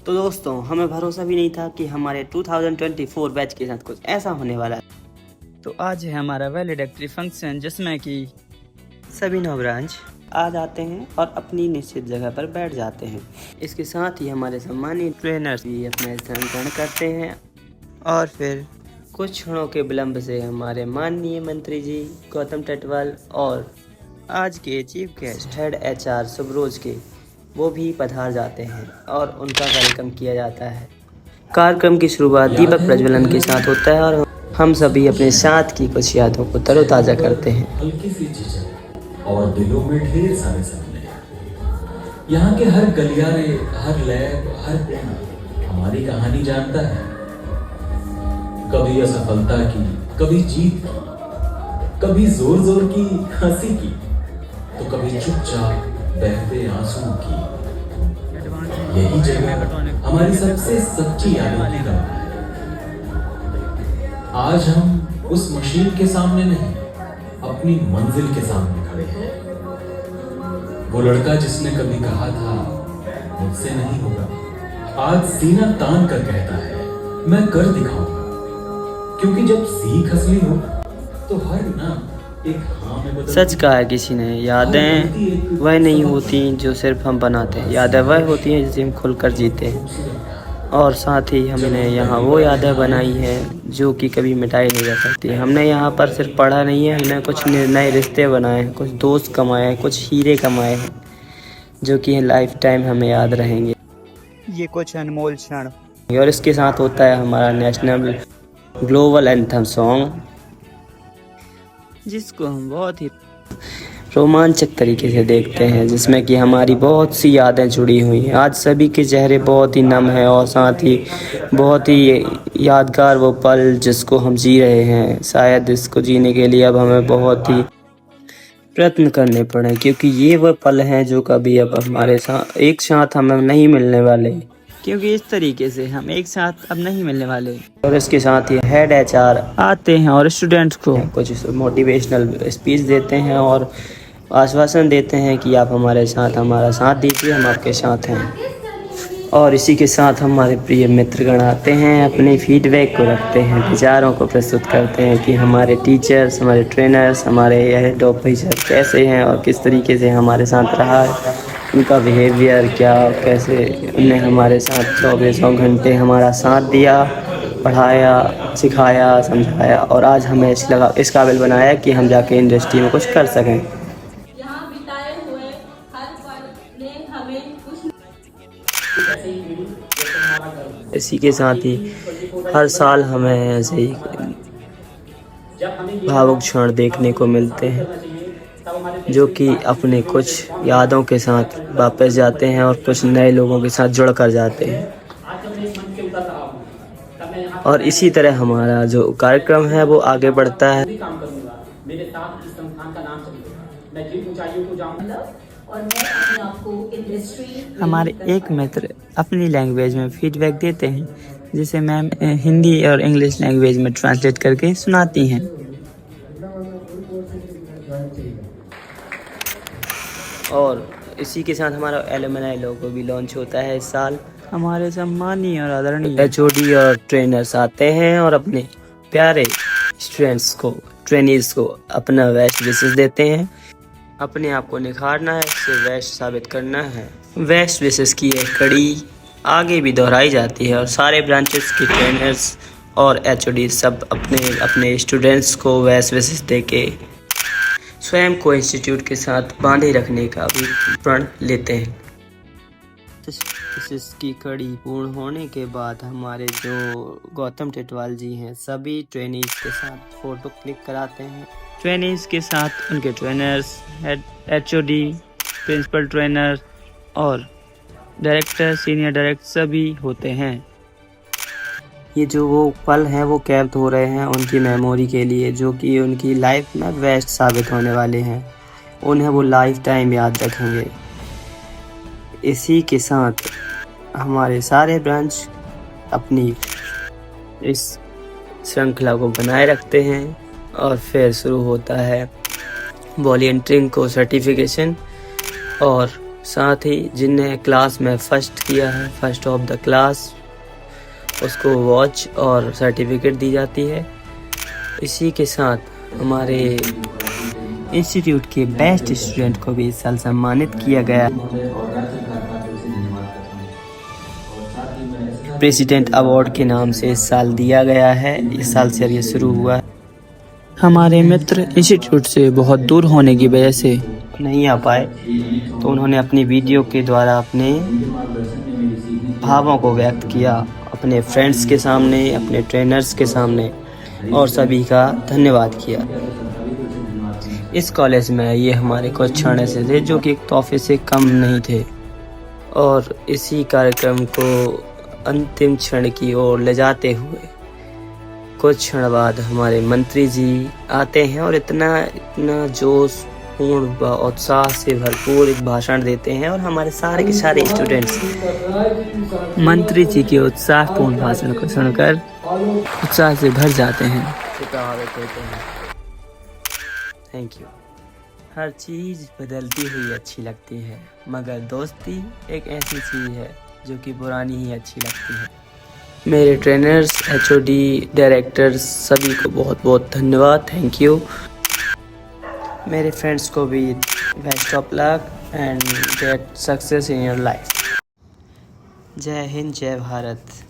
तो दोस्तों, हमें भरोसा भी नहीं था कि हमारे 2024 बैच के साथ कुछ ऐसा होने वाला है। तो आज है हमारा वैलिडेक्टरी फंक्शन, जिसमें कि सभी 9 ब्रांच आ जाते हैं और अपनी निश्चित जगह पर बैठ जाते हैं। इसके साथ ही हमारे सम्मानित ट्रेनर्स भी अपना स्थान ग्रहण करते हैं और फिर कुछ क्षणों के विलंब से हमारे माननीय मंत्री जी गौतम टेटवाल और आज के चीफ गेस्ट हेड HR सुब्रोज के वो भी पधार जाते हैं और उनका वेलकम किया जाता है। कार्यक्रम की शुरुआत दीपक प्रज्वलन के साथ होता है और हम सभी अपने साथ की कुछ यादों को तरोताज़ा करते हैं। हल्की सी झिझक और दिलों में ढेर सारे सपने। यहाँ के हर गलियारे, हर लैब, हर कोना हमारी कहानी जानता है। कभी असफलता की, कभी जीत की, कभी जोर जोर की हंसी की, तो कभी चुपचाप बहते आंसू की। यही जगह हमारी सबसे सच्ची यादों की गवाह है। आज हम उस मशीन के सामने नहीं, अपनी मंजिल के सामने खड़े हैं। वो लड़का जिसने कभी कहा था मुझसे नहीं होगा, आज सीना तान कर कहता है मैं कर दिखाऊंगा। क्योंकि जब सीख असली हो तो हर नाम एक हाँ में बदल। सच कहा है किसी ने, यादें वह नहीं होती जो सिर्फ हम बनाते हैं, यादें वह होती हैं जिसे हम खुलकर जीते हैं। और साथ ही हमने यहाँ वो यादें बनाई हैं जो कि कभी मिटाई नहीं जा सकती। हमने यहाँ पर सिर्फ पढ़ा नहीं है, हमने कुछ नए रिश्ते बनाए हैं, कुछ दोस्त कमाए हैं, कुछ हीरे कमाए हैं जो कि लाइफ टाइम हमें याद रहेंगे। ये कुछ अनमोल क्षण। और इसके साथ होता है हमारा नेशनल ग्लोबल एंथम सॉन्ग, जिसको हम बहुत ही रोमांचक तरीके से देखते हैं, जिसमें कि हमारी बहुत सी यादें जुड़ी हुई हैं। आज सभी के चेहरे बहुत ही नम हैं और साथ ही बहुत ही यादगार वो पल जिसको हम जी रहे हैं। शायद इसको जीने के लिए अब हमें बहुत ही प्रयत्न करने पड़े, क्योंकि ये वो पल हैं जो कभी अब हमारे साथ एक साथ हमें नहीं मिलने वाले, क्योंकि इस तरीके से हम एक साथ अब नहीं मिलने वाले। और इसके साथ ही हेड HR आते हैं और स्टूडेंट्स को कुछ मोटिवेशनल स्पीच देते हैं और आश्वासन देते हैं कि आप हमारे साथ हमारा साथ दीजिए, हम आपके साथ हैं। और इसी के साथ हमारे प्रिय मित्रगण आते हैं, अपने फीडबैक को रखते हैं, विचारों को प्रस्तुत करते हैं कि हमारे टीचर्स, हमारे ट्रेनर्स, हमारे हेड ऑफिसर कैसे हैं और किस तरीके से हमारे साथ रहा है, उनका बिहेवियर क्या, कैसे उन्हें हमारे साथ 24 घंटे हमारा साथ दिया, पढ़ाया, सिखाया, समझाया और आज हमें इस काबिल बनाया कि हम जाके इंडस्ट्री में कुछ कर सकें। यहाँ बिताए हुए हर पल ने हमें कुछ। इसी के साथ ही हर साल हमें ऐसे ही भावुक क्षण देखने को मिलते हैं, जो कि अपने कुछ यादों के साथ वापस जाते हैं और कुछ नए लोगों के साथ जुड़ कर जाते हैं। और इसी तरह हमारा जो कार्यक्रम है वो आगे बढ़ता है। मेरे साथ इस संस्थान का नाम चलेगा, मैं जिन ऊंचाइयों को जाऊंगा और मैं अपने आप को इंडस्ट्री। हमारे एक मित्र अपनी लैंग्वेज में फीडबैक देते हैं, जिसे मैम हिंदी और इंग्लिश लैंग्वेज में ट्रांसलेट करके सुनाती हैं। और इसी के साथ हमारा एलुमनाई लोगो भी लॉन्च होता है इस साल। हमारे सम्मानीय और आदरणीय HOD और ट्रेनर्स आते हैं और अपने प्यारे स्टूडेंट्स को, ट्रेनीज को अपना बेस्ट विशेस देते हैं। अपने आप को निखारना है, इससे बेस्ट साबित करना है। बेस्ट विशेस की एक कड़ी आगे भी दोहराई जाती है और सारे ब्रांचेस के ट्रेनर्स और HOD सब अपने अपने स्टूडेंट्स को बेस्ट विशेस देके स्वयं को इंस्टीट्यूट के साथ बांधे रखने का भी प्रण लेते हैं। इसकी कड़ी पूर्ण होने के बाद हमारे जो गौतम टेटवाल जी हैं, सभी ट्रेनीज के साथ फोटो क्लिक कराते हैं। ट्रेनीज के साथ उनके trainers, head HOD, principal trainer और डायरेक्टर, सीनियर डायरेक्टर सभी होते हैं। ये जो वो पल हैं वो कैद हो रहे हैं उनकी मेमोरी के लिए, जो कि उनकी लाइफ में बेस्ट साबित होने वाले हैं। उन्हें वो लाइफ टाइम याद रखेंगे। इसी के साथ हमारे सारे ब्रांच अपनी इस श्रृंखला को बनाए रखते हैं और फिर शुरू होता है वॉलंटियरिंग को सर्टिफिकेशन और साथ ही जिनने क्लास में फर्स्ट किया है, फर्स्ट ऑफ द क्लास, उसको वॉच और सर्टिफिकेट दी जाती है। इसी के साथ हमारे इंस्टीट्यूट के बेस्ट स्टूडेंट को भी इस साल सम्मानित किया गया। प्रेसिडेंट अवार्ड के नाम से इस साल दिया गया है। इस साल से ये शुरू हुआ है। हमारे मित्र इंस्टीट्यूट से बहुत दूर होने की वजह से नहीं आ पाए, तो उन्होंने अपनी वीडियो के द्वारा अपने भावों को व्यक्त किया, अपने फ्रेंड्स के सामने, अपने ट्रेनर्स के सामने, और सभी का धन्यवाद किया। इस कॉलेज में ये हमारे कुछ क्षण ऐसे थे जो कि एक तोहफे से कम नहीं थे, और इसी कार्यक्रम को अंतिम क्षण की ओर ले जाते हुए कुछ क्षण बाद हमारे मंत्री जी आते हैं और इतना जोश पूर्ण व उत्साह से भरपूर एक भाषण देते हैं, और हमारे सारे के सारे स्टूडेंट्स मंत्री जी के उत्साहपूर्ण भाषण को सुनकर उत्साह से भर जाते हैं। प्रभावित होते हैं। Thank you. हर चीज़ बदलती हुई अच्छी लगती है, मगर दोस्ती एक ऐसी चीज़ है जो कि पुरानी ही अच्छी लगती है। मेरे ट्रेनर्स, HOD, डायरेक्टर्स सभी को बहुत बहुत धन्यवाद, थैंक यू। मेरे फ्रेंड्स को भी best of luck and get success in your life. जय हिंद, जय भारत।